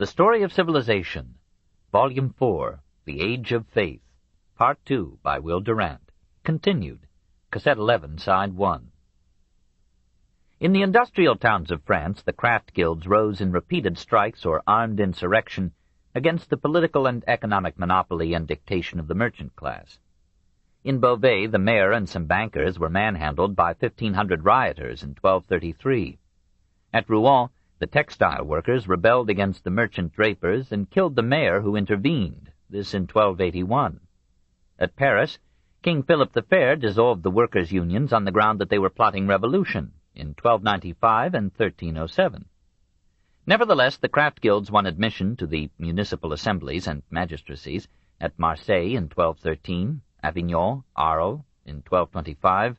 The Story of Civilization, Volume 4, The Age of Faith, Part 2, by Will Durant, continued, Cassette 11, Side 1. In the industrial towns of France, the craft guilds rose in repeated strikes or armed insurrection against the political and economic monopoly and dictation of the merchant class. In Beauvais, the mayor and some bankers were manhandled by 1,500 rioters in 1233. At Rouen, the textile workers rebelled against the merchant drapers and killed the mayor who intervened, this in 1281. At Paris, King Philip the Fair dissolved the workers' unions on the ground that they were plotting revolution in 1295 and 1307. Nevertheless, the craft guilds won admission to the municipal assemblies and magistracies at Marseille in 1213, Avignon, Arles in 1225,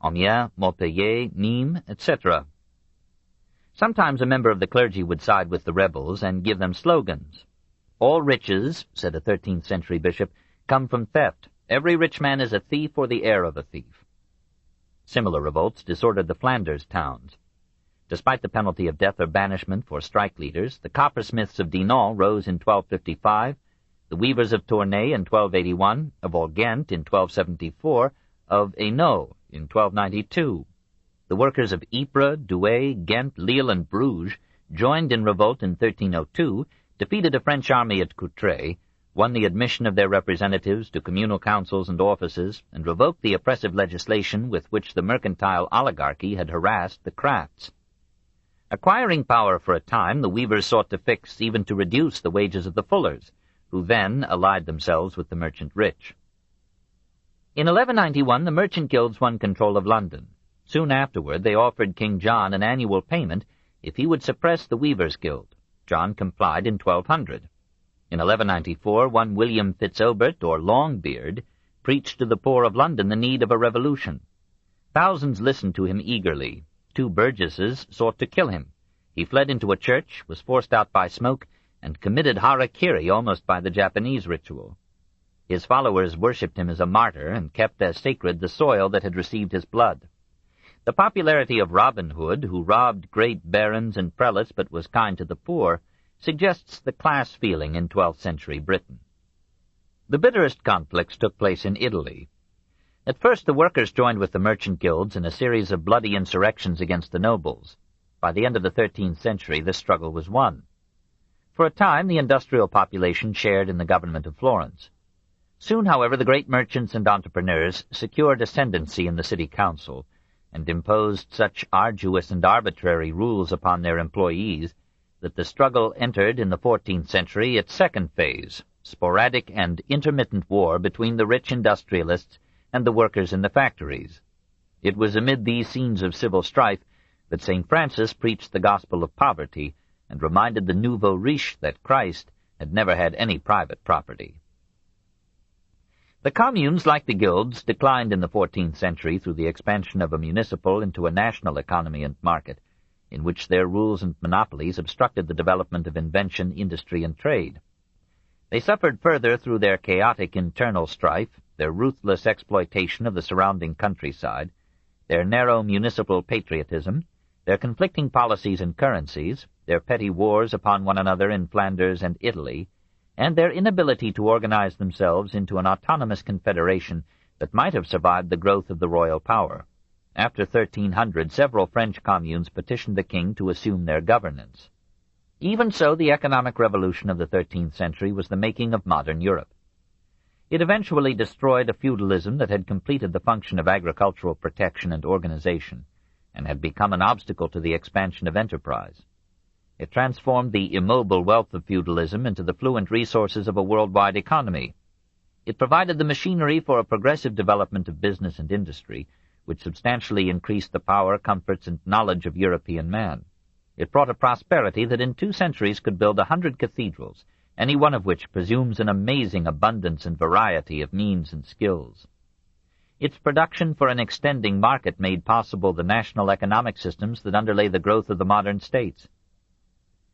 Amiens, Montpellier, Nîmes, etc. Sometimes a member of the clergy would side with the rebels and give them slogans. "All riches," said a 13th-century bishop, "come from theft. Every rich man is a thief or the heir of a thief." Similar revolts disordered the Flanders towns. Despite the penalty of death or banishment for strike leaders, the coppersmiths of Dinan rose in 1255, the weavers of Tournai in 1281, of Ghent in 1274, of Hainaut in 1292. The workers of Ypres, Douai, Ghent, Lille, and Bruges joined in revolt in 1302, defeated a French army at Courtrai, won the admission of their representatives to communal councils and offices, and revoked the oppressive legislation with which the mercantile oligarchy had harassed the crafts. Acquiring power for a time, the weavers sought to fix, even to reduce, the wages of the fullers, who then allied themselves with the merchant rich. In 1191, the merchant guilds won control of London. Soon afterward, they offered King John an annual payment if he would suppress the Weavers' Guild. John complied in 1200. In 1194, one William Fitzaubert, or Longbeard, preached to the poor of London the need of a revolution. Thousands listened to him eagerly. 2 burgesses sought to kill him. He fled into a church, was forced out by smoke, and committed harakiri almost by the Japanese ritual. His followers worshipped him as a martyr and kept as sacred the soil that had received his blood. The popularity of Robin Hood, who robbed great barons and prelates but was kind to the poor, suggests the class feeling in 12th century Britain. The bitterest conflicts took place in Italy. At first the workers joined with the merchant guilds in a series of bloody insurrections against the nobles. By the end of the 13th century this struggle was won. For a time the industrial population shared in the government of Florence. Soon, however, the great merchants and entrepreneurs secured ascendancy in the city council, and imposed such arduous and arbitrary rules upon their employees that the struggle entered in the 14th century its second phase, sporadic and intermittent war between the rich industrialists and the workers in the factories. It was amid these scenes of civil strife that St. Francis preached the gospel of poverty and reminded the nouveau riche that Christ had never had any private property. The communes, like the guilds, declined in the 14th century through the expansion of a municipal into a national economy and market, in which their rules and monopolies obstructed the development of invention, industry, and trade. They suffered further through their chaotic internal strife, their ruthless exploitation of the surrounding countryside, their narrow municipal patriotism, their conflicting policies and currencies, their petty wars upon one another in Flanders and Italy, and their inability to organize themselves into an autonomous confederation that might have survived the growth of the royal power. After 1300, several French communes petitioned the king to assume their governance. Even so, the economic revolution of the 13th century was the making of modern Europe. It eventually destroyed a feudalism that had completed the function of agricultural protection and organization, and had become an obstacle to the expansion of enterprise. It transformed the immobile wealth of feudalism into the fluent resources of a worldwide economy. It provided the machinery for a progressive development of business and industry, which substantially increased the power, comforts, and knowledge of European man. It brought a prosperity that in 2 centuries could build 100 cathedrals, any one of which presumes an amazing abundance and variety of means and skills. Its production for an extending market made possible the national economic systems that underlay the growth of the modern states.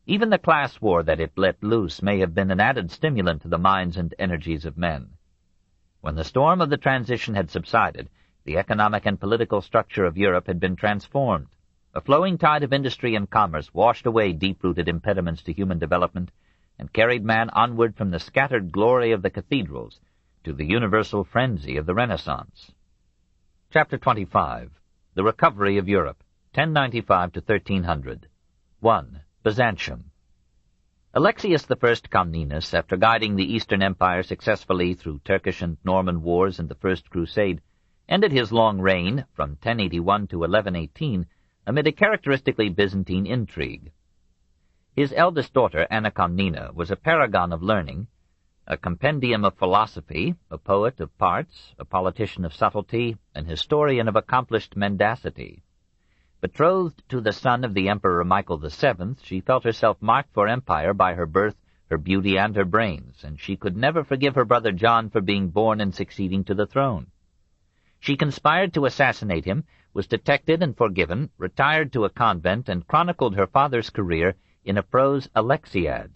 Even the class war that it let loose may have been an added stimulant to the minds and energies of men. When the storm of the transition had subsided, the economic and political structure of Europe had been transformed. A flowing tide of industry and commerce washed away deep-rooted impediments to human development and carried man onward from the scattered glory of the cathedrals to the universal frenzy of the Renaissance. Chapter 25. The Recovery of Europe, 1095 to 1300. 1. Byzantium. Alexius I Comnenus, after guiding the Eastern Empire successfully through Turkish and Norman wars and the First Crusade, ended his long reign, from 1081 to 1118, amid a characteristically Byzantine intrigue. His eldest daughter, Anna Comnena, was a paragon of learning, a compendium of philosophy, a poet of parts, a politician of subtlety, an historian of accomplished mendacity. Betrothed to the son of the Emperor Michael VII, she felt herself marked for empire by her birth, her beauty, and her brains, and she could never forgive her brother John for being born and succeeding to the throne. She conspired to assassinate him, was detected and forgiven, retired to a convent, and chronicled her father's career in a prose Alexiad.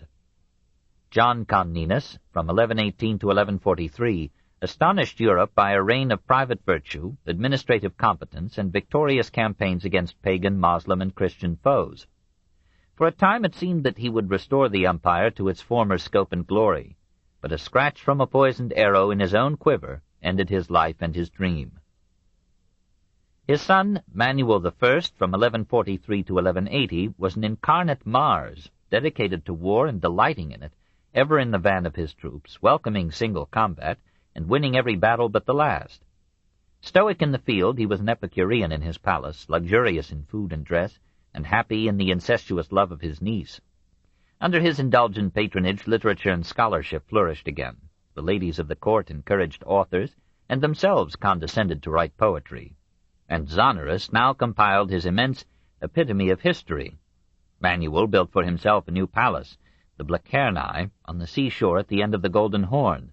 John Comnenus, from 1118 to 1143, astonished Europe by a reign of private virtue, administrative competence, and victorious campaigns against pagan, Moslem, and Christian foes. For a time it seemed that he would restore the empire to its former scope and glory, but a scratch from a poisoned arrow in his own quiver ended his life and his dream. His son, Manuel I, from 1143 to 1180, was an incarnate Mars, dedicated to war and delighting in it, ever in the van of his troops, welcoming single combat, and winning every battle but the last. Stoic in the field, he was an Epicurean in his palace, luxurious in food and dress, and happy in the incestuous love of his niece. Under his indulgent patronage, literature and scholarship flourished again. The ladies of the court encouraged authors, and themselves condescended to write poetry. And Zonorus now compiled his immense epitome of history. Manuel built for himself a new palace, the Blachernae, on the seashore at the end of the Golden Horn.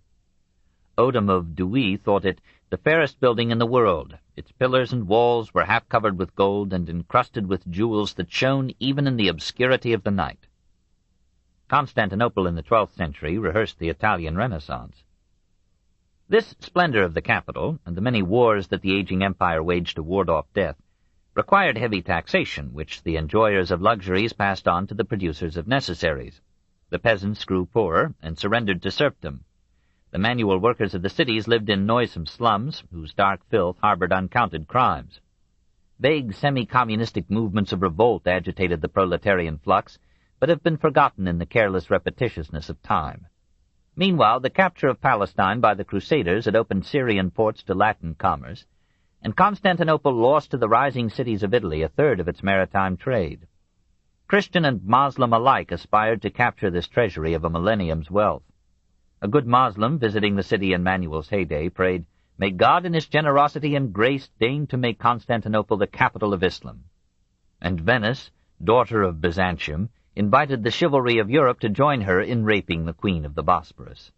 Odom of Douai thought it the fairest building in the world. Its pillars and walls were half covered with gold and encrusted with jewels that shone even in the obscurity of the night. Constantinople in the 12th century rehearsed the Italian Renaissance. This splendor of the capital, and the many wars that the aging empire waged to ward off death, required heavy taxation, which the enjoyers of luxuries passed on to the producers of necessaries. The peasants grew poorer and surrendered to serfdom. The manual workers of the cities lived in noisome slums, whose dark filth harbored uncounted crimes. Vague semi-communistic movements of revolt agitated the proletarian flux, but have been forgotten in the careless repetitiousness of time. Meanwhile, the capture of Palestine by the Crusaders had opened Syrian ports to Latin commerce, and Constantinople lost to the rising cities of Italy a third of its maritime trade. Christian and Moslem alike aspired to capture this treasury of a millennium's wealth. A good Moslem visiting the city in Manuel's heyday prayed, "May God in his generosity and grace deign to make Constantinople the capital of Islam." And Venice, daughter of Byzantium, invited the chivalry of Europe to join her in raping the Queen of the Bosporus.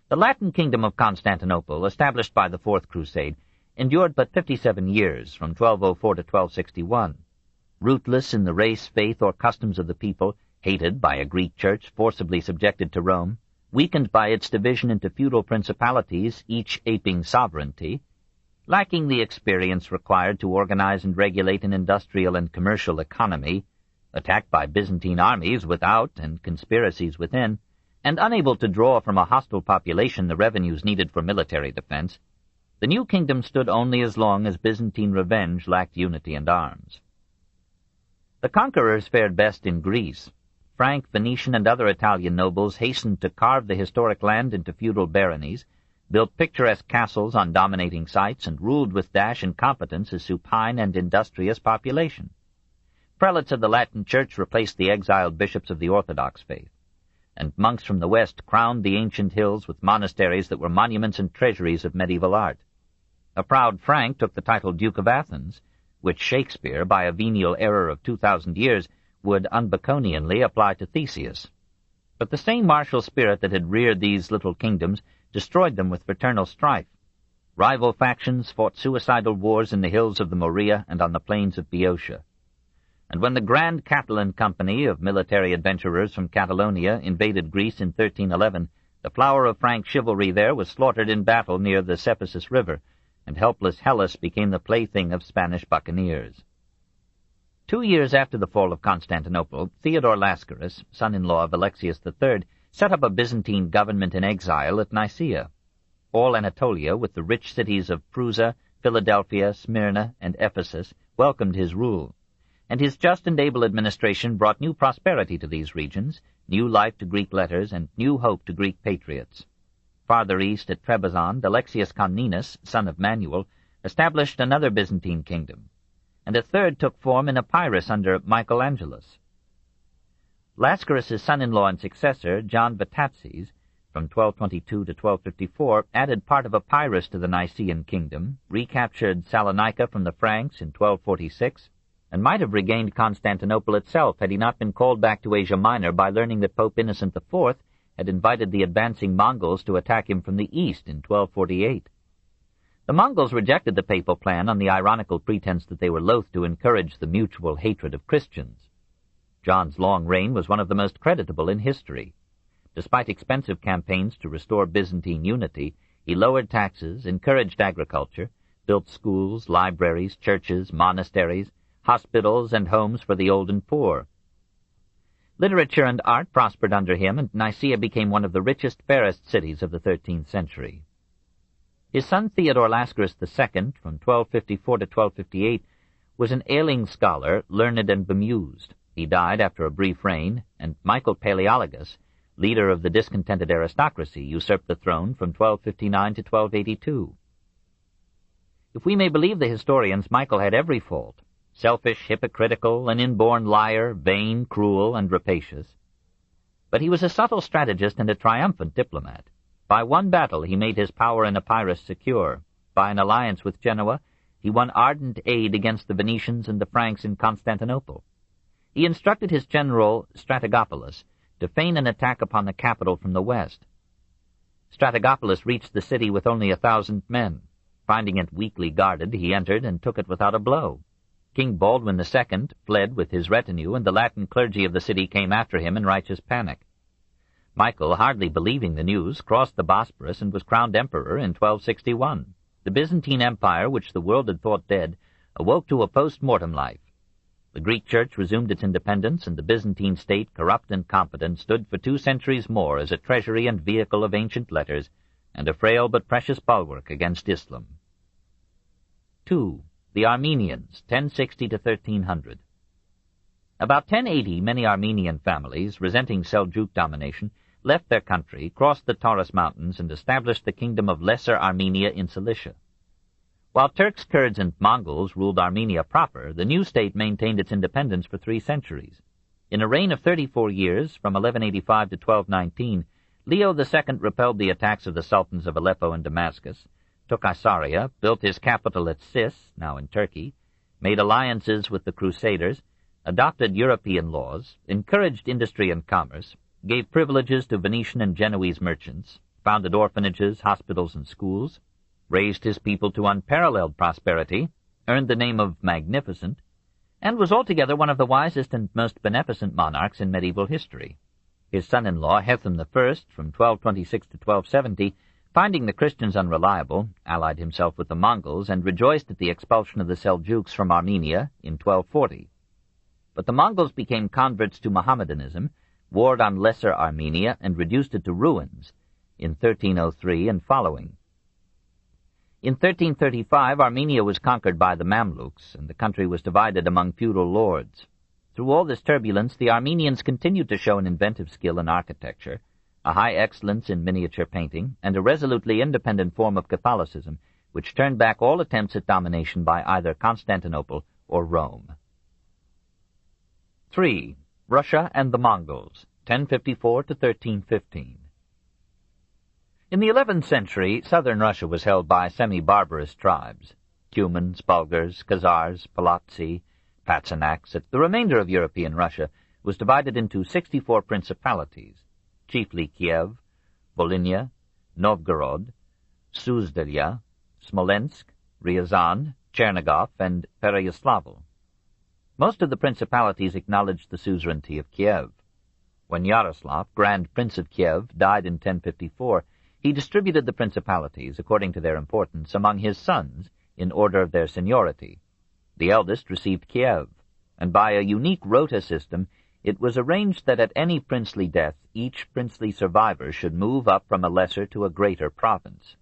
The Latin kingdom of Constantinople, established by the Fourth Crusade, endured but 57 years, from 1204 to 1261. Rootless in the race, faith, or customs of the people, hated by a Greek church forcibly subjected to Rome, weakened by its division into feudal principalities, each aping sovereignty, lacking the experience required to organize and regulate an industrial and commercial economy, attacked by Byzantine armies without and conspiracies within, and unable to draw from a hostile population the revenues needed for military defense, the new kingdom stood only as long as Byzantine revenge lacked unity and arms. The conquerors fared best in Greece. Frank, Venetian, and other Italian nobles hastened to carve the historic land into feudal baronies, built picturesque castles on dominating sites, and ruled with dash and competence a supine and industrious population. Prelates of the Latin Church replaced the exiled bishops of the Orthodox faith, and monks from the West crowned the ancient hills with monasteries that were monuments and treasuries of medieval art. A proud Frank took the title Duke of Athens, which Shakespeare, by a venial error of 2,000 years, would unbaconianly apply to Theseus. But the same martial spirit that had reared these little kingdoms destroyed them with fraternal strife. Rival factions fought suicidal wars in the hills of the Morea and on the plains of Boeotia. And when the Grand Catalan Company of military adventurers from Catalonia invaded Greece in 1311, the flower of Frank chivalry there was slaughtered in battle near the Cephisus River, and helpless Hellas became the plaything of Spanish buccaneers. 2 years after the fall of Constantinople, Theodore Lascaris, son-in-law of Alexius III, set up a Byzantine government in exile at Nicaea. All Anatolia, with the rich cities of Prusa, Philadelphia, Smyrna, and Ephesus, welcomed his rule, and his just and able administration brought new prosperity to these regions, new life to Greek letters, and new hope to Greek patriots. Farther east at Trebizond, Alexius Comnenus, son of Manuel, established another Byzantine kingdom, and a third took form in Epirus under Michaelangelus. Lascaris' son-in-law and successor, John Vatatzes, from 1222 to 1254, added part of Epirus to the Nicaean kingdom, recaptured Salonika from the Franks in 1246, and might have regained Constantinople itself had he not been called back to Asia Minor by learning that Pope Innocent IV had invited the advancing Mongols to attack him from the east in 1248. The Mongols rejected the papal plan on the ironical pretense that they were loath to encourage the mutual hatred of Christians. John's long reign was one of the most creditable in history. Despite expensive campaigns to restore Byzantine unity, he lowered taxes, encouraged agriculture, built schools, libraries, churches, monasteries, hospitals, and homes for the old and poor. Literature and art prospered under him, and Nicaea became one of the richest, fairest cities of the 13th century. His son Theodore Lascaris II, from 1254 to 1258, was an ailing scholar, learned and bemused. He died after a brief reign, and Michael Palaeologus, leader of the discontented aristocracy, usurped the throne from 1259 to 1282. If we may believe the historians, Michael had every fault: selfish, hypocritical, an inborn liar, vain, cruel, and rapacious. But he was a subtle strategist and a triumphant diplomat. By one battle he made his power in Epirus secure. By an alliance with Genoa, he won ardent aid against the Venetians and the Franks in Constantinople. He instructed his general, Strategopulus, to feign an attack upon the capital from the west. Strategopulus reached the city with only 1,000 men. Finding it weakly guarded, he entered and took it without a blow. King Baldwin II fled with his retinue, and the Latin clergy of the city came after him in righteous panic. Michael, hardly believing the news, crossed the Bosporus and was crowned emperor in 1261. The Byzantine Empire, which the world had thought dead, awoke to a post-mortem life. The Greek Church resumed its independence, and the Byzantine state, corrupt and competent, stood for 2 centuries more as a treasury and vehicle of ancient letters, and a frail but precious bulwark against Islam. 2. The Armenians, 1060 to 1300. About 1080, many Armenian families, resenting Seljuk domination, left their country, crossed the Taurus Mountains, and established the kingdom of Lesser Armenia in Cilicia. While Turks, Kurds, and Mongols ruled Armenia proper, the new state maintained its independence for 3 centuries. In a reign of 34 years, from 1185 to 1219, Leo II repelled the attacks of the sultans of Aleppo and Damascus, took Isauria, built his capital at Sis, now in Turkey, made alliances with the Crusaders, adopted European laws, encouraged industry and commerce, gave privileges to Venetian and Genoese merchants, founded orphanages, hospitals, and schools, raised his people to unparalleled prosperity, earned the name of Magnificent, and was altogether one of the wisest and most beneficent monarchs in medieval history. His son-in-law, Hethum I, from 1226 to 1270, finding the Christians unreliable, allied himself with the Mongols and rejoiced at the expulsion of the Seljuks from Armenia in 1240. But the Mongols became converts to Mohammedanism, warred on Lesser Armenia, and reduced it to ruins in 1303 and following. In 1335, Armenia was conquered by the Mamluks, and the country was divided among feudal lords. Through all this turbulence, the Armenians continued to show an inventive skill in architecture, a high excellence in miniature painting, and a resolutely independent form of Catholicism, which turned back all attempts at domination by either Constantinople or Rome. 3. Russia and the Mongols, 1054 to 1315. In the 11th century, southern Russia was held by semi-barbarous tribes: Cumans, Bulgars, Khazars, Polotsi, Patsanaks. The remainder of European Russia was divided into 64 principalities, chiefly Kiev, Volhynia, Novgorod, Suzdalya, Smolensk, Ryazan, Chernigov, and Pereyaslavl. Most of the principalities acknowledged the suzerainty of Kiev. When Yaroslav, Grand Prince of Kiev, died in 1054, he distributed the principalities, according to their importance, among his sons, in order of their seniority. The eldest received Kiev. and by a unique rota system, it was arranged that at any princely death, each princely survivor should move up from a lesser to a greater province.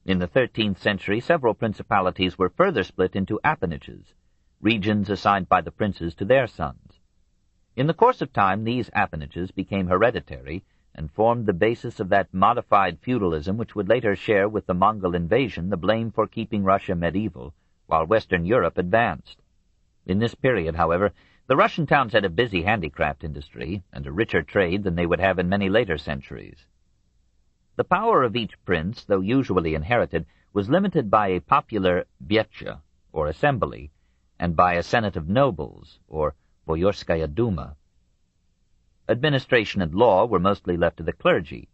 In the 13th century, several principalities were further split into appanages, regions assigned by the princes to their sons. In the course of time, these appanages became hereditary and formed the basis of that modified feudalism which would later share with the Mongol invasion the blame for keeping Russia medieval, while Western Europe advanced. In this period, however, the Russian towns had a busy handicraft industry and a richer trade than they would have in many later centuries. The power of each prince, though usually inherited, was limited by a popular Vyetcha, or assembly, and by a senate of nobles, or Boyorskaya Duma. Administration and law were mostly left to the clergy.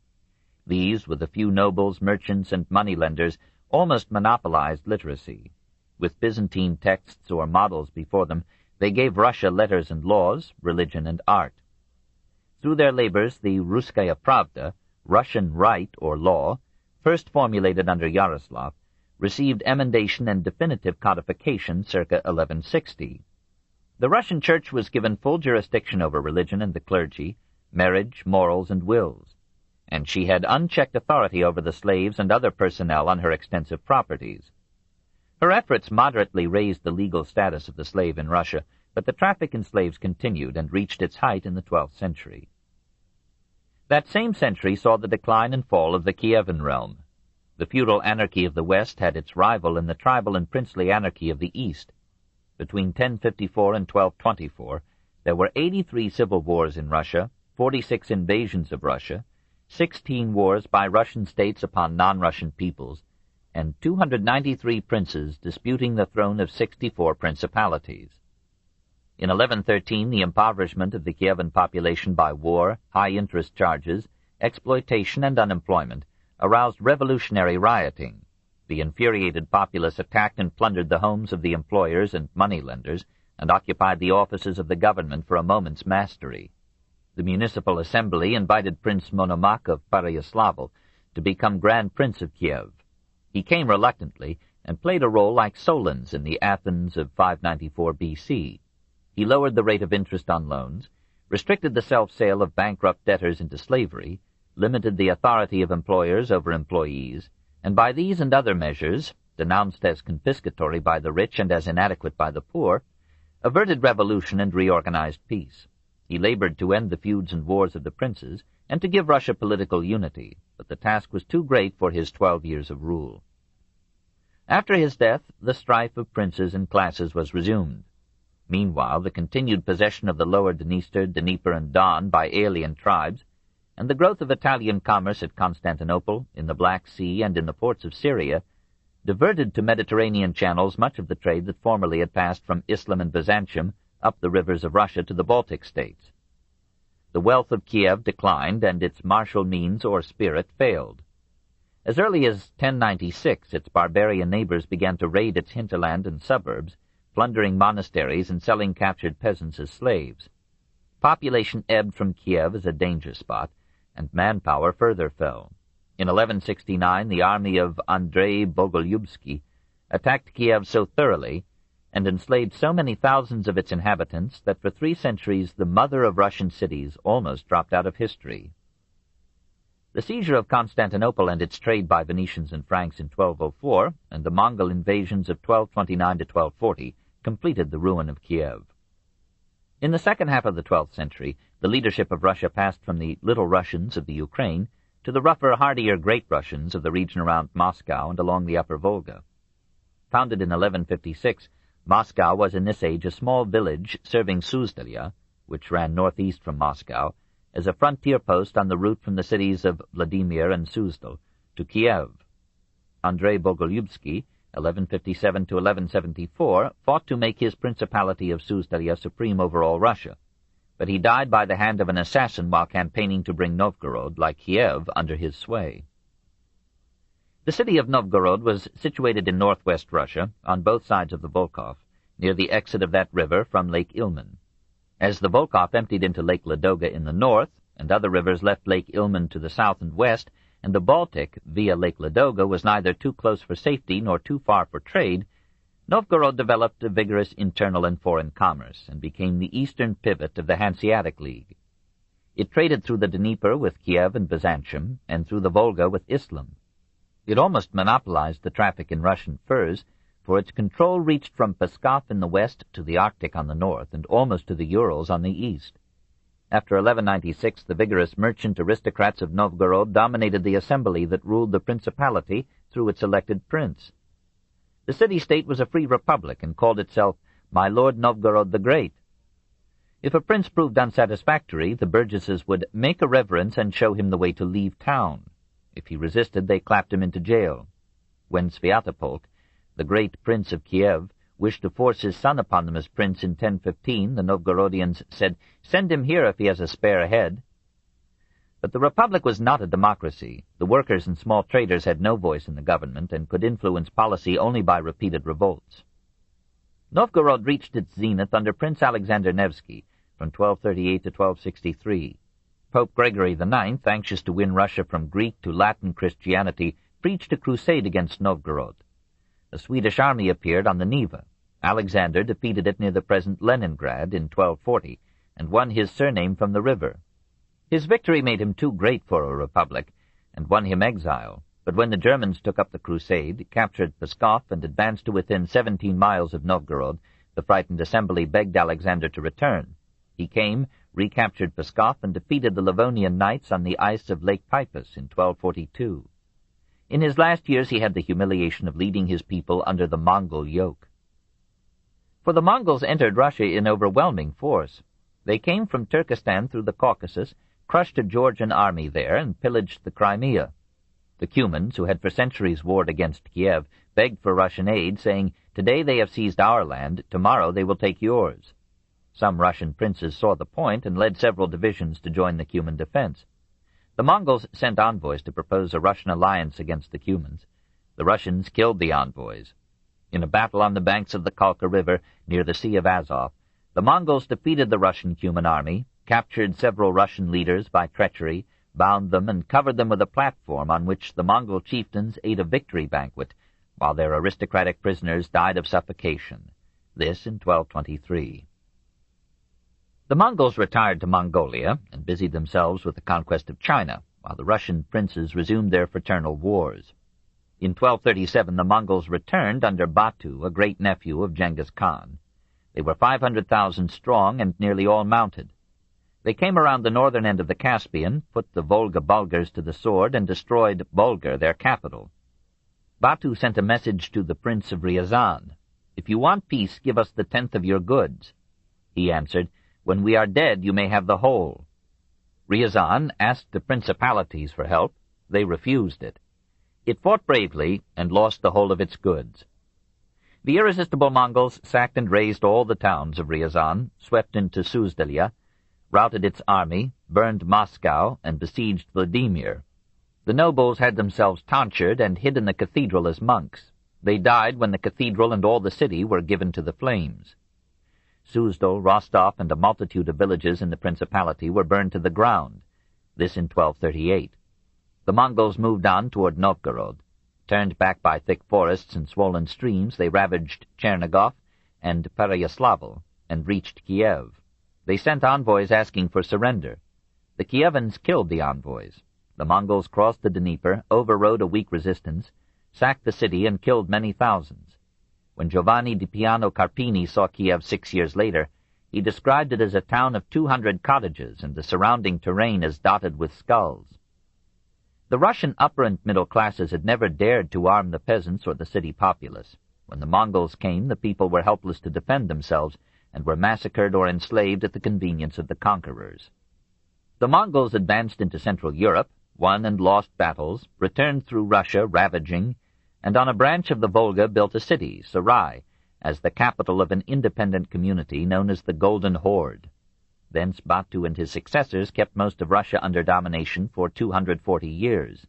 These, with a few nobles, merchants, and moneylenders, almost monopolized literacy. With Byzantine texts or models before them, they gave Russia letters and laws, religion and art. Through their labors, the Russkaya Pravda, Russian right or law, first formulated under Yaroslav, received emendation and definitive codification circa 1160. The Russian Church was given full jurisdiction over religion and the clergy, marriage, morals, and wills, and she had unchecked authority over the slaves and other personnel on her extensive properties. Her efforts moderately raised the legal status of the slave in Russia, but the traffic in slaves continued and reached its height in the 12th century. That same century saw the decline and fall of the Kievan realm. The feudal anarchy of the West had its rival in the tribal and princely anarchy of the East. Between 1054 and 1224, there were 83 civil wars in Russia, 46 invasions of Russia, 16 wars by Russian states upon non-Russian peoples, and 293 princes disputing the throne of 64 principalities. In 1113, the impoverishment of the Kievan population by war, high interest charges, exploitation, and unemployment aroused revolutionary rioting. The infuriated populace attacked and plundered the homes of the employers and moneylenders, and occupied the offices of the government for a moment's mastery. The municipal assembly invited Prince Monomakh of Pereyaslavl to become Grand Prince of Kiev. He came reluctantly and played a role like Solon's in the Athens of 594 B.C. He lowered the rate of interest on loans, restricted the self-sale of bankrupt debtors into slavery, limited the authority of employers over employees, and by these and other measures, denounced as confiscatory by the rich and as inadequate by the poor, averted revolution and reorganized peace. He labored to end the feuds and wars of the princes and to give Russia political unity, but the task was too great for his 12 years of rule. After his death, the strife of princes and classes was resumed. Meanwhile, the continued possession of the lower Dniester, Dnieper, and Don by alien tribes, and the growth of Italian commerce at Constantinople, in the Black Sea, and in the ports of Syria, diverted to Mediterranean channels much of the trade that formerly had passed from Islam and Byzantium up the rivers of Russia to the Baltic states. The wealth of Kiev declined, and its martial means or spirit failed. As early as 1096, its barbarian neighbors began to raid its hinterland and suburbs, plundering monasteries and selling captured peasants as slaves. Population ebbed from Kiev as a danger spot, and manpower further fell. In 1169, the army of Andrei Bogolyubsky attacked Kiev so thoroughly and enslaved so many thousands of its inhabitants that for 3 centuries the mother of Russian cities almost dropped out of history. The seizure of Constantinople and its trade by Venetians and Franks in 1204, and the Mongol invasions of 1229 to 1240, completed the ruin of Kiev. In the second half of the 12th century, the leadership of Russia passed from the Little Russians of the Ukraine to the rougher, hardier Great Russians of the region around Moscow and along the upper Volga. Founded in 1156, Moscow was in this age a small village serving Suzdalya, which ran northeast from Moscow, as a frontier post on the route from the cities of Vladimir and Suzdal to Kiev. Andrei Bogolyubsky, 1157 to 1174, fought to make his principality of Suzdalya supreme over all Russia, but he died by the hand of an assassin while campaigning to bring Novgorod, like Kiev, under his sway. The city of Novgorod was situated in northwest Russia, on both sides of the Volkhov, near the exit of that river from Lake Ilmen. As the Volkhov emptied into Lake Ladoga in the north, and other rivers left Lake Ilmen to the south and west, and the Baltic, via Lake Ladoga, was neither too close for safety nor too far for trade, Novgorod developed a vigorous internal and foreign commerce and became the eastern pivot of the Hanseatic League. It traded through the Dnieper with Kiev and Byzantium, and through the Volga with Islam. It almost monopolized the traffic in Russian furs, for its control reached from Pskov in the west to the Arctic on the north, and almost to the Urals on the east. After 1196, the vigorous merchant aristocrats of Novgorod dominated the assembly that ruled the principality through its elected prince. The city-state was a free republic and called itself My Lord Novgorod the Great. If a prince proved unsatisfactory, the burgesses would make a reverence and show him the way to leave town. If he resisted, they clapped him into jail. When Sviatopolk, the great prince of Kiev, wished to force his son upon them as prince in 1015, the Novgorodians said, "Send him here if he has a spare head." But the republic was not a democracy. The workers and small traders had no voice in the government and could influence policy only by repeated revolts. Novgorod reached its zenith under Prince Alexander Nevsky from 1238 to 1263. Pope Gregory IX, anxious to win Russia from Greek to Latin Christianity, preached a crusade against Novgorod. A Swedish army appeared on the Neva. Alexander defeated it near the present Leningrad in 1240 and won his surname from the river. His victory made him too great for a republic and won him exile, but when the Germans took up the crusade, captured Pskov, and advanced to within 17 miles of Novgorod, the frightened assembly begged Alexander to return. He came, recaptured Pskov, and defeated the Livonian knights on the ice of Lake Peipus in 1242. In his last years he had the humiliation of leading his people under the Mongol yoke. For the Mongols entered Russia in overwhelming force. They came from Turkestan through the Caucasus, crushed a Georgian army there, and pillaged the Crimea. The Cumans, who had for centuries warred against Kiev, begged for Russian aid, saying, "Today they have seized our land, tomorrow they will take yours." Some Russian princes saw the point and led several divisions to join the Cuman defense. The Mongols sent envoys to propose a Russian alliance against the Cumans. The Russians killed the envoys. In a battle on the banks of the Kalka River near the Sea of Azov, the Mongols defeated the Russian Cuman army, captured several Russian leaders by treachery, bound them, and covered them with a platform on which the Mongol chieftains ate a victory banquet, while their aristocratic prisoners died of suffocation. This in 1223. The Mongols retired to Mongolia and busied themselves with the conquest of China, while the Russian princes resumed their fraternal wars. In 1237 the Mongols returned under Batu, a great-nephew of Genghis Khan. They were 500,000 strong and nearly all mounted. They came around the northern end of the Caspian, put the Volga Bulgars to the sword, and destroyed Bulgar, their capital. Batu sent a message to the Prince of Ryazan. "If you want peace, give us the 10th of your goods." He answered, "When we are dead, you may have the whole." Ryazan asked the principalities for help. They refused it. It fought bravely and lost the whole of its goods. The irresistible Mongols sacked and razed all the towns of Ryazan, swept into Suzdaliya, routed its army, burned Moscow, and besieged Vladimir. The nobles had themselves tonsured and hid in the cathedral as monks. They died when the cathedral and all the city were given to the flames. Suzdal, Rostov, and a multitude of villages in the principality were burned to the ground. This in 1238. The Mongols moved on toward Novgorod. Turned back by thick forests and swollen streams, they ravaged Chernigov and Pereyaslavl and reached Kiev. They sent envoys asking for surrender. The Kievans killed the envoys. The Mongols crossed the Dnieper, overrode a weak resistance, sacked the city, and killed many thousands. When Giovanni di Piano Carpini saw Kiev 6 years later, he described it as a town of 200 cottages and the surrounding terrain as dotted with skulls. The Russian upper and middle classes had never dared to arm the peasants or the city populace. When the Mongols came, the people were helpless to defend themselves, and were massacred or enslaved at the convenience of the conquerors. The Mongols advanced into Central Europe, won and lost battles, returned through Russia ravaging, and on a branch of the Volga built a city, Sarai, as the capital of an independent community known as the Golden Horde. Thence Batu and his successors kept most of Russia under domination for 240 years.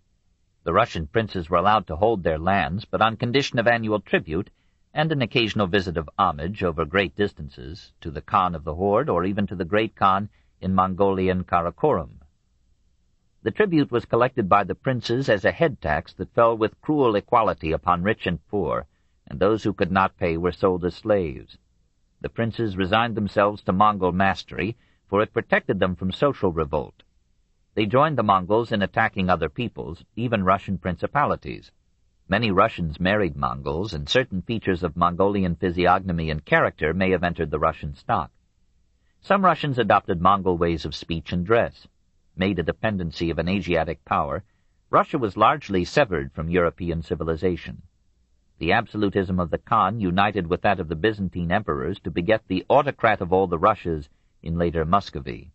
The Russian princes were allowed to hold their lands, but on condition of annual tribute, and an occasional visit of homage over great distances, to the Khan of the Horde, or even to the Great Khan in Mongolian Karakorum. The tribute was collected by the princes as a head tax that fell with cruel equality upon rich and poor, and those who could not pay were sold as slaves. The princes resigned themselves to Mongol mastery, for it protected them from social revolt. They joined the Mongols in attacking other peoples, even Russian principalities. Many Russians married Mongols, and certain features of Mongolian physiognomy and character may have entered the Russian stock. Some Russians adopted Mongol ways of speech and dress. Made a dependency of an Asiatic power, Russia was largely severed from European civilization. The absolutism of the Khan united with that of the Byzantine emperors to beget the autocrat of all the Russias in later Muscovy.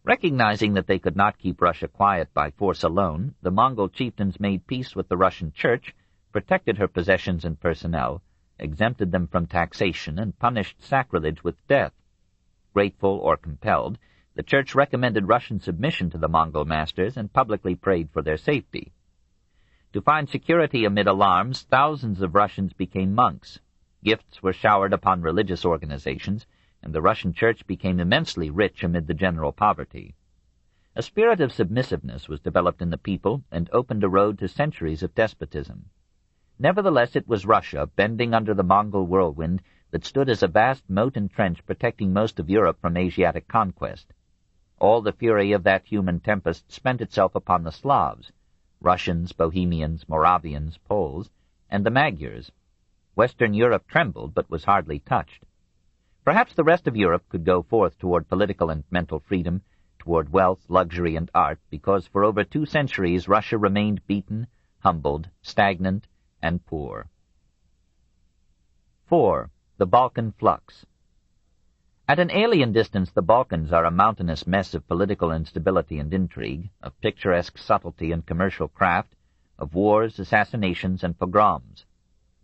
Recognizing that they could not keep Russia quiet by force alone, the Mongol chieftains made peace with the Russian Church, protected her possessions and personnel, exempted them from taxation, and punished sacrilege with death. Grateful or compelled, the Church recommended Russian submission to the Mongol masters and publicly prayed for their safety. To find security amid alarms, thousands of Russians became monks. Gifts were showered upon religious organizations, and the Russian Church became immensely rich amid the general poverty. A spirit of submissiveness was developed in the people and opened a road to centuries of despotism. Nevertheless, it was Russia, bending under the Mongol whirlwind, that stood as a vast moat and trench protecting most of Europe from Asiatic conquest. All the fury of that human tempest spent itself upon the Slavs, Russians, Bohemians, Moravians, Poles, and the Magyars. Western Europe trembled, but was hardly touched. Perhaps the rest of Europe could go forth toward political and mental freedom, toward wealth, luxury, and art, because for over 2 centuries Russia remained beaten, humbled, stagnant, and poor. 4. The Balkan flux. At an alien distance, the Balkans are a mountainous mess of political instability and intrigue, of picturesque subtlety and commercial craft, of wars, assassinations, and pogroms.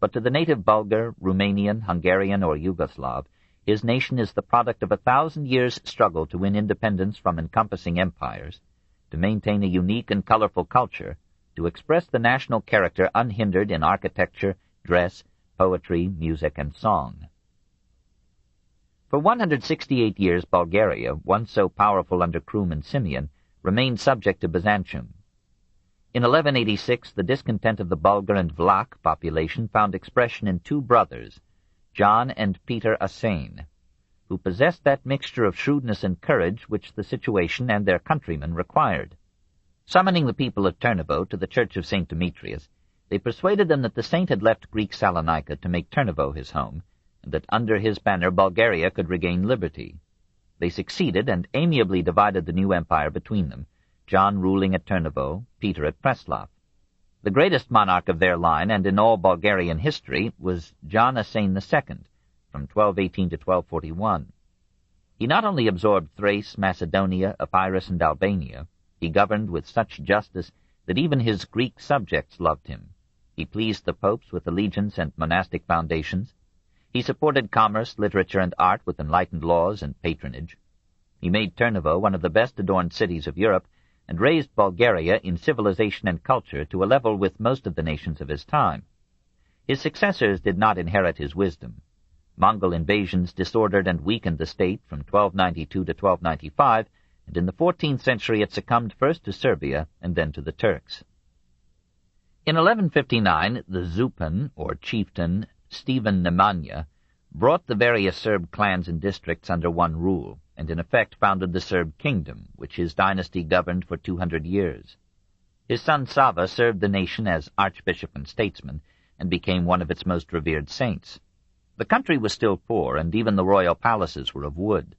But to the native Bulgar, Romanian, Hungarian, or Yugoslav, his nation is the product of 1,000 years' struggle to win independence from encompassing empires, to maintain a unique and colorful culture, to express the national character unhindered in architecture, dress, poetry, music, and song. For 168 years Bulgaria, once so powerful under Krum and Simeon, remained subject to Byzantium. In 1186 the discontent of the Bulgar and Vlach population found expression in 2 brothers, John and Peter Asane, who possessed that mixture of shrewdness and courage which the situation and their countrymen required. Summoning the people of Turnovo to the Church of St. Demetrius, they persuaded them that the saint had left Greek Salonika to make Turnovo his home, and that under his banner Bulgaria could regain liberty. They succeeded and amiably divided the new empire between them, John ruling at Turnovo, Peter at Preslav. The greatest monarch of their line, and in all Bulgarian history, was John Asane II, from 1218 to 1241. He not only absorbed Thrace, Macedonia, Epirus, and Albania, he governed with such justice that even his Greek subjects loved him. He pleased the popes with allegiance and monastic foundations. He supported commerce, literature, and art with enlightened laws and patronage. He made Turnovo one of the best adorned cities of Europe, and raised Bulgaria in civilization and culture to a level with most of the nations of his time. His successors did not inherit his wisdom. Mongol invasions disordered and weakened the state from 1292 to 1295, and in the 14th century it succumbed first to Serbia and then to the Turks. In 1159, the Zupan, or chieftain, Stephen Nemanja, brought the various Serb clans and districts under one rule, and in effect founded the Serb kingdom, which his dynasty governed for 200 years. His son Sava served the nation as archbishop and statesman, and became one of its most revered saints. The country was still poor, and even the royal palaces were of wood.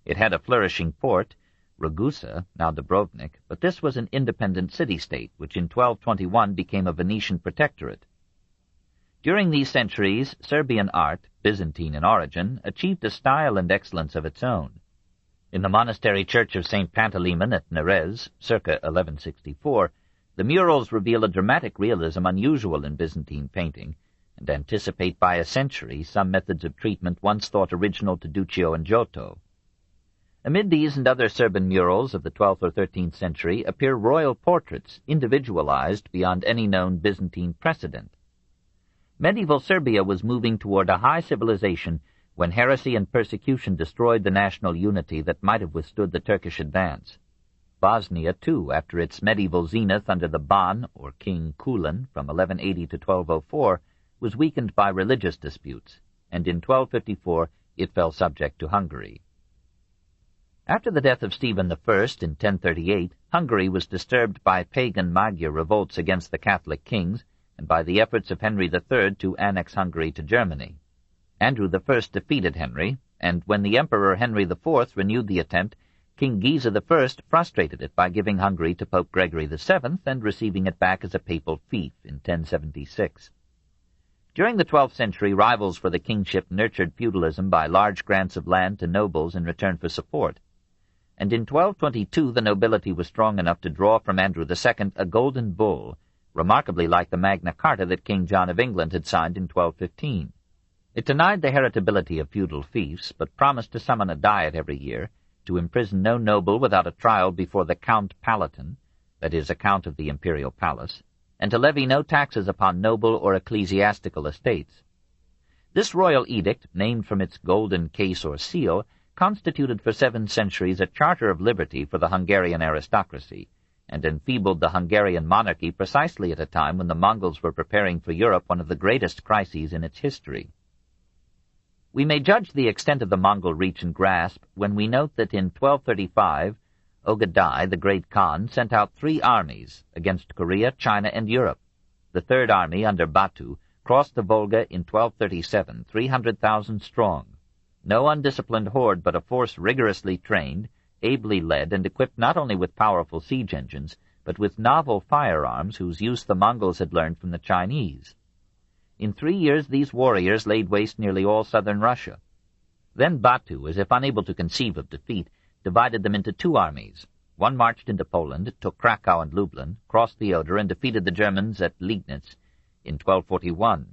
It had a flourishing port, Ragusa, now Dubrovnik, but this was an independent city-state, which in 1221 became a Venetian protectorate. During these centuries, Serbian art, Byzantine in origin, achieved a style and excellence of its own. In the monastery church of St. Panteleimon at Nerez, circa 1164, the murals reveal a dramatic realism unusual in Byzantine painting, and anticipate by a century some methods of treatment once thought original to Duccio and Giotto. Amid these and other Serbian murals of the 12th or 13th century appear royal portraits, individualized beyond any known Byzantine precedent. Medieval Serbia was moving toward a high civilization when heresy and persecution destroyed the national unity that might have withstood the Turkish advance. Bosnia, too, after its medieval zenith under the Ban, or King Kulan, from 1180 to 1204, was weakened by religious disputes, and in 1254 it fell subject to Hungary. After the death of Stephen I in 1038, Hungary was disturbed by pagan Magyar revolts against the Catholic kings and by the efforts of Henry III to annex Hungary to Germany. Andrew I defeated Henry, and when the Emperor Henry IV renewed the attempt, King Giza I frustrated it by giving Hungary to Pope Gregory VII and receiving it back as a papal fief in 1076. During the 12th century, rivals for the kingship nurtured feudalism by large grants of land to nobles in return for support. And in 1222 the nobility was strong enough to draw from Andrew II a golden bull, remarkably like the Magna Carta that King John of England had signed in 1215. It denied the heritability of feudal fiefs, but promised to summon a diet every year, to imprison no noble without a trial before the Count Palatin, that is, a count of the imperial palace, and to levy no taxes upon noble or ecclesiastical estates. This royal edict, named from its golden case or seal, constituted for 7 centuries a charter of liberty for the Hungarian aristocracy, and enfeebled the Hungarian monarchy precisely at a time when the Mongols were preparing for Europe one of the greatest crises in its history. We may judge the extent of the Mongol reach and grasp when we note that in 1235 Ogadai, the great Khan, sent out 3 armies against Korea, China, and Europe. The Third Army, under Batu, crossed the Volga in 1237, 300,000 strong. No undisciplined horde, but a force rigorously trained, ably led, and equipped not only with powerful siege engines, but with novel firearms whose use the Mongols had learned from the Chinese. In 3 years these warriors laid waste nearly all southern Russia. Then Batu, as if unable to conceive of defeat, divided them into 2 armies. One marched into Poland, took Krakow and Lublin, crossed the Oder, and defeated the Germans at Liegnitz in 1241.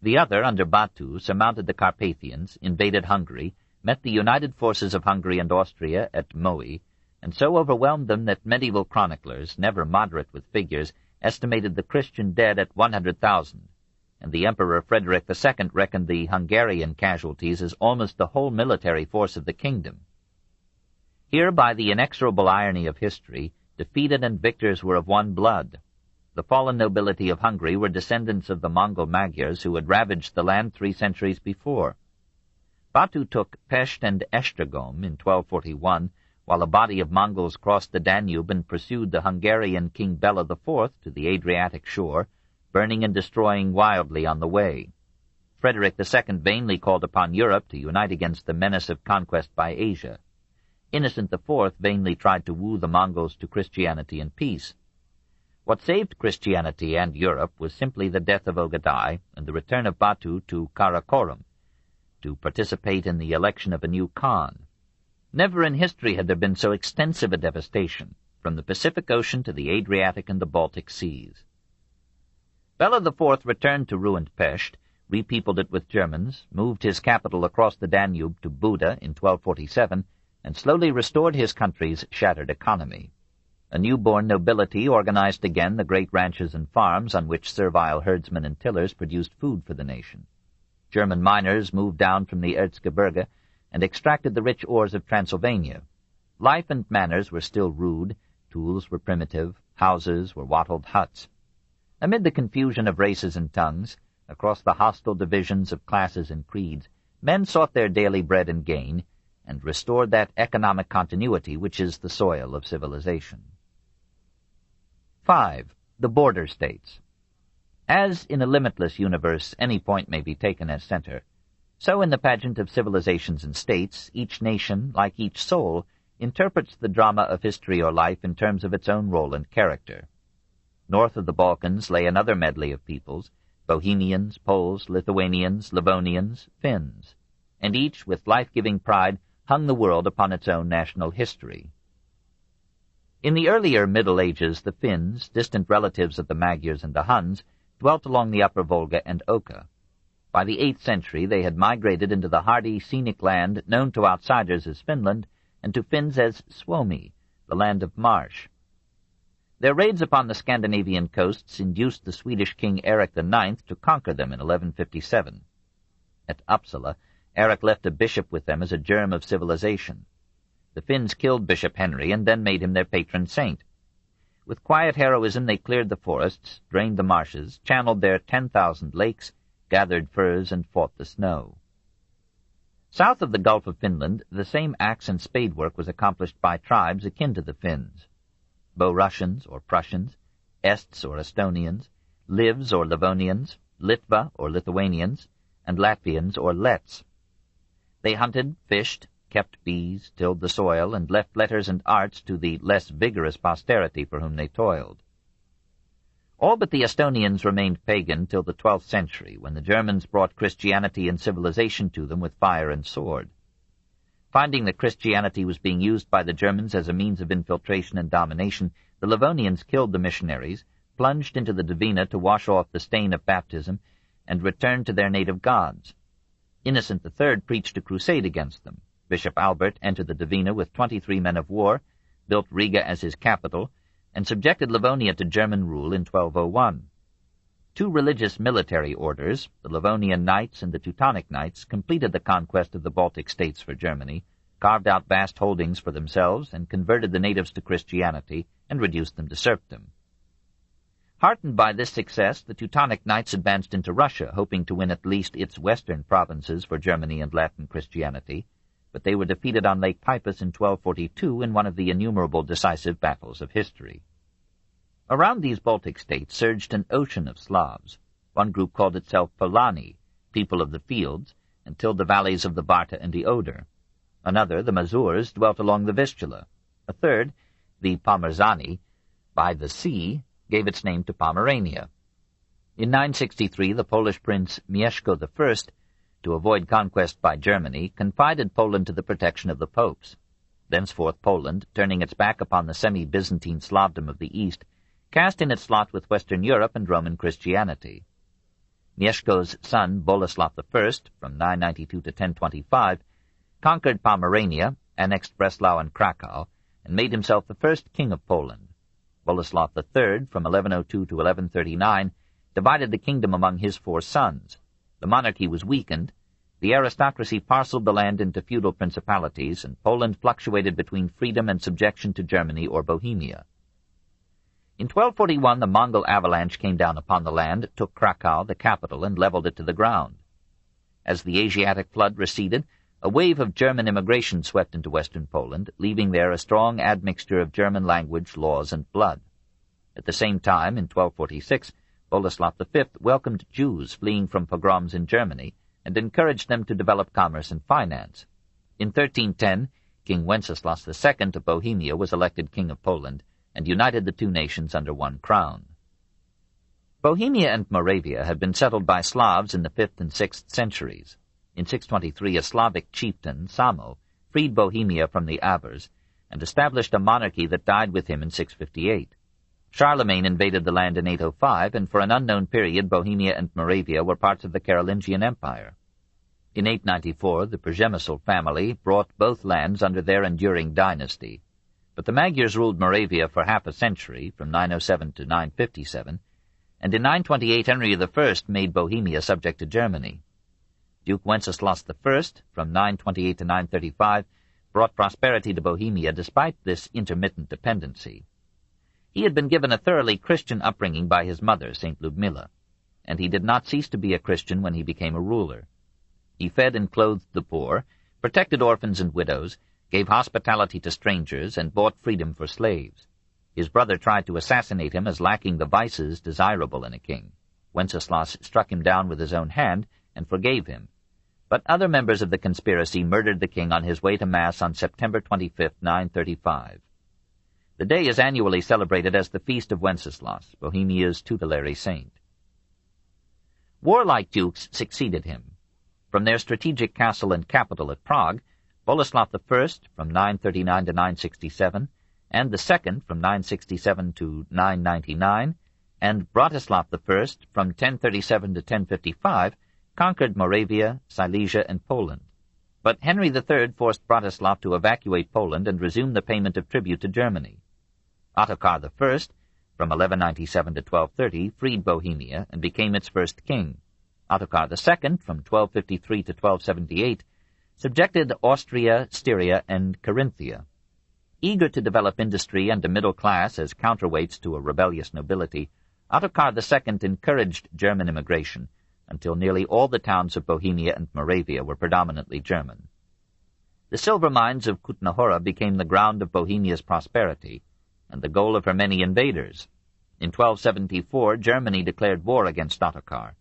The other, under Batu, surmounted the Carpathians, invaded Hungary, met the united forces of Hungary and Austria at Moe, and so overwhelmed them that medieval chroniclers, never moderate with figures, estimated the Christian dead at 100,000, and the Emperor Frederick II reckoned the Hungarian casualties as almost the whole military force of the kingdom. Here, by the inexorable irony of history, defeated and victors were of one blood. The fallen nobility of Hungary were descendants of the Mongol Magyars who had ravaged the land 3 centuries before. Batu took Pest and Esztergom in 1241, while a body of Mongols crossed the Danube and pursued the Hungarian King Bela IV to the Adriatic shore, burning and destroying wildly on the way. Frederick II vainly called upon Europe to unite against the menace of conquest by Asia. Innocent IV vainly tried to woo the Mongols to Christianity and peace. What saved Christianity and Europe was simply the death of Ogadai and the return of Batu to Karakorum, to participate in the election of a new Khan. Never in history had there been so extensive a devastation, from the Pacific Ocean to the Adriatic and the Baltic seas. Bela IV returned to ruined Pest, repeopled it with Germans, moved his capital across the Danube to Buda in 1247, and slowly restored his country's shattered economy. A newborn nobility organized again the great ranches and farms on which servile herdsmen and tillers produced food for the nation. German miners moved down from the Erzgebirge and extracted the rich ores of Transylvania. Life and manners were still rude, tools were primitive, houses were wattled huts. Amid the confusion of races and tongues, across the hostile divisions of classes and creeds, men sought their daily bread and gain, and restored that economic continuity which is the soil of civilization. 5. The border states. As in a limitless universe any point may be taken as center, so in the pageant of civilizations and states, each nation, like each soul, interprets the drama of history or life in terms of its own role and character. North of the Balkans lay another medley of peoples, Bohemians, Poles, Lithuanians, Livonians, Finns, and each, with life-giving pride, hung the world upon its own national history. In the earlier Middle Ages, the Finns, distant relatives of the Magyars and the Huns, dwelt along the upper Volga and Oka. By the 8th century they had migrated into the hardy, scenic land known to outsiders as Finland, and to Finns as Suomi, the land of marsh. Their raids upon the Scandinavian coasts induced the Swedish king Eric IX to conquer them in 1157. At Uppsala, Eric left a bishop with them as a germ of civilization. The Finns killed Bishop Henry and then made him their patron saint. With quiet heroism they cleared the forests, drained the marshes, channeled their 10,000 lakes, gathered furs and fought the snow. South of the Gulf of Finland, the same axe and spade work was accomplished by tribes akin to the Finns: Bow-Russians or Prussians, Ests or Estonians, Livs or Livonians, Litva or Lithuanians, and Latvians or Lets. They hunted, fished, kept bees, tilled the soil, and left letters and arts to the less vigorous posterity for whom they toiled. All but the Estonians remained pagan till the 12th century, when the Germans brought Christianity and civilization to them with fire and sword. Finding that Christianity was being used by the Germans as a means of infiltration and domination, the Livonians killed the missionaries, plunged into the Dvina to wash off the stain of baptism, and returned to their native gods. Innocent III preached a crusade against them. Bishop Albert entered the Dvina with 23 men of war, built Riga as his capital, and subjected Livonia to German rule in 1201. Two religious military orders, the Livonian Knights and the Teutonic Knights, completed the conquest of the Baltic states for Germany, carved out vast holdings for themselves, and converted the natives to Christianity and reduced them to serfdom. Heartened by this success, the Teutonic Knights advanced into Russia, hoping to win at least its western provinces for Germany and Latin Christianity, but they were defeated on Lake Peipus in 1242 in one of the innumerable decisive battles of history. Around these Baltic states surged an ocean of Slavs. One group called itself Polani, people of the fields, and tilled the valleys of the Barta and the Oder. Another, the Mazurs, dwelt along the Vistula. A third, the Pomerzani, by the sea, gave its name to Pomerania. In 963, the Polish prince Mieszko I, to avoid conquest by Germany, confided Poland to the protection of the popes. Thenceforth Poland, turning its back upon the semi-Byzantine Slavdom of the East, cast in its lot with Western Europe and Roman Christianity. Mieszko's son, Boleslav I, from 992 to 1025, conquered Pomerania, annexed Breslau and Krakow, and made himself the first king of Poland. Boleslav III, from 1102 to 1139, divided the kingdom among his 4 sons. The monarchy was weakened, the aristocracy parceled the land into feudal principalities, and Poland fluctuated between freedom and subjection to Germany or Bohemia. In 1241 the Mongol avalanche came down upon the land, took Krakow, the capital, and leveled it to the ground. As the Asiatic flood receded, a wave of German immigration swept into western Poland, leaving there a strong admixture of German language, laws, and blood. At the same time, in 1246, Boleslav V welcomed Jews fleeing from pogroms in Germany and encouraged them to develop commerce and finance. In 1310, King Wenceslas II of Bohemia was elected King of Poland and united the two nations under one crown. Bohemia and Moravia had been settled by Slavs in the 5th and 6th centuries. In 623, a Slavic chieftain, Samo, freed Bohemia from the Avars and established a monarchy that died with him in 658. Charlemagne invaded the land in 805, and for an unknown period Bohemia and Moravia were parts of the Carolingian Empire. In 894, the Przemysl family brought both lands under their enduring dynasty, but the Magyars ruled Moravia for half a century, from 907 to 957, and in 928 Henry I made Bohemia subject to Germany. Duke Wenceslas I, from 928 to 935, brought prosperity to Bohemia despite this intermittent dependency. He had been given a thoroughly Christian upbringing by his mother, St. Ludmilla, and he did not cease to be a Christian when he became a ruler. He fed and clothed the poor, protected orphans and widows, gave hospitality to strangers, and bought freedom for slaves. His brother tried to assassinate him as lacking the vices desirable in a king. Wenceslas struck him down with his own hand and forgave him. But other members of the conspiracy murdered the king on his way to Mass on September 25, 935. The day is annually celebrated as the Feast of Wenceslas, Bohemia's tutelary saint. Warlike dukes succeeded him. From their strategic castle and capital at Prague, Boleslav I, from 939 to 967, and the second, from 967 to 999, and Bratislav I, from 1037 to 1055, conquered Moravia, Silesia, and Poland. But Henry III forced Bratislav to evacuate Poland and resume the payment of tribute to Germany. Ottokar I, from 1197 to 1230, freed Bohemia and became its first king. Ottokar II, from 1253 to 1278, subjected Austria, Styria, and Carinthia. Eager to develop industry and a middle class as counterweights to a rebellious nobility, Ottokar II encouraged German immigration, until nearly all the towns of Bohemia and Moravia were predominantly German. The silver mines of Kutna-Hora became the ground of Bohemia's prosperity, and the goal of her many invaders. In 1274, Germany declared war against Ottokar.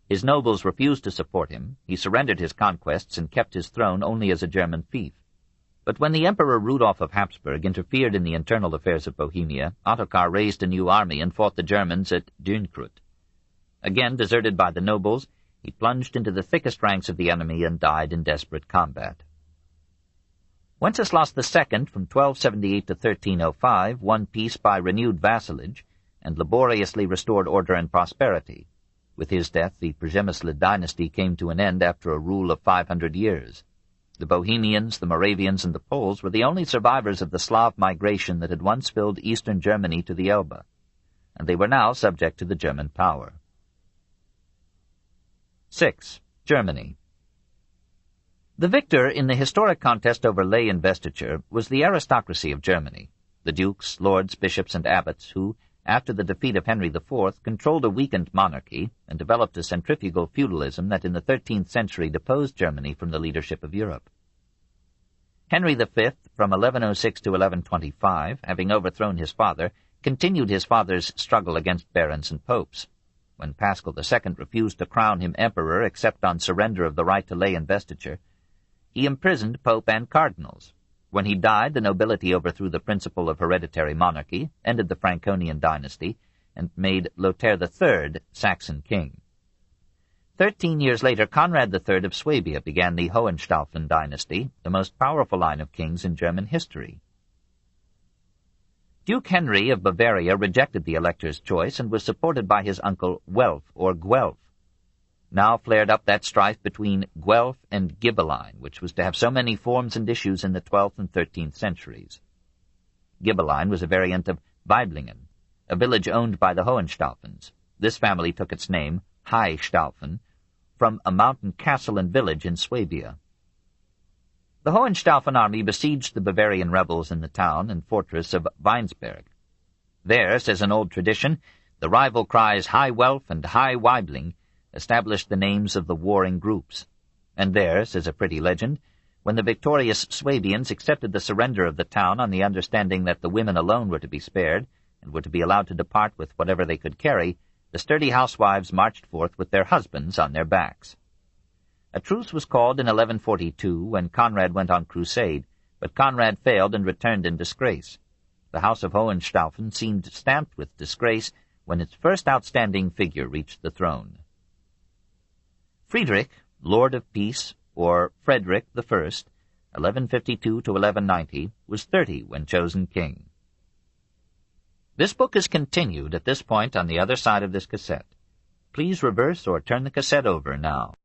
His nobles refused to support him. He surrendered his conquests and kept his throne only as a German fief. But when the Emperor Rudolf of Habsburg interfered in the internal affairs of Bohemia, Ottokar raised a new army and fought the Germans at Dünkrut. Again deserted by the nobles, he plunged into the thickest ranks of the enemy and died in desperate combat. Wenceslas II, from 1278 to 1305, won peace by renewed vassalage and laboriously restored order and prosperity. With his death, the Przemyslid dynasty came to an end after a rule of 500 years. The Bohemians, the Moravians, and the Poles were the only survivors of the Slav migration that had once filled eastern Germany to the Elbe, and they were now subject to the German power. 6. Germany. The victor in the historic contest over lay investiture was the aristocracy of Germany, the dukes, lords, bishops, and abbots who, after the defeat of Henry IV, controlled a weakened monarchy and developed a centrifugal feudalism that in the 13th century deposed Germany from the leadership of Europe. Henry V, from 1106 to 1125, having overthrown his father, continued his father's struggle against barons and popes. When Paschal II refused to crown him emperor except on surrender of the right to lay investiture, he imprisoned pope and cardinals. When he died, the nobility overthrew the principle of hereditary monarchy, ended the Franconian dynasty, and made Lothair III Saxon king. 13 years later, Conrad III of Swabia began the Hohenstaufen dynasty, the most powerful line of kings in German history. Duke Henry of Bavaria rejected the elector's choice and was supported by his uncle Welf or Guelph. Now flared up that strife between Guelph and Ghibelline, which was to have so many forms and issues in the 12th and 13th centuries. Ghibelline was a variant of Weiblingen, a village owned by the Hohenstaufens. This family took its name, Hohenstaufen, from a mountain castle and village in Swabia. The Hohenstaufen army besieged the Bavarian rebels in the town and fortress of Weinsberg. There, says an old tradition, the rival cries High Welf and High Weibling established the names of the warring groups. And there, says a pretty legend, when the victorious Swabians accepted the surrender of the town on the understanding that the women alone were to be spared, and were to be allowed to depart with whatever they could carry, the sturdy housewives marched forth with their husbands on their backs. A truce was called in 1142 when Conrad went on crusade, but Conrad failed and returned in disgrace. The house of Hohenstaufen seemed stamped with disgrace when its first outstanding figure reached the throne. Friedrich, Lord of Peace, or Frederick I, 1152 to 1190, was 30 when chosen king. This book is continued at this point on the other side of this cassette. Please reverse or turn the cassette over now.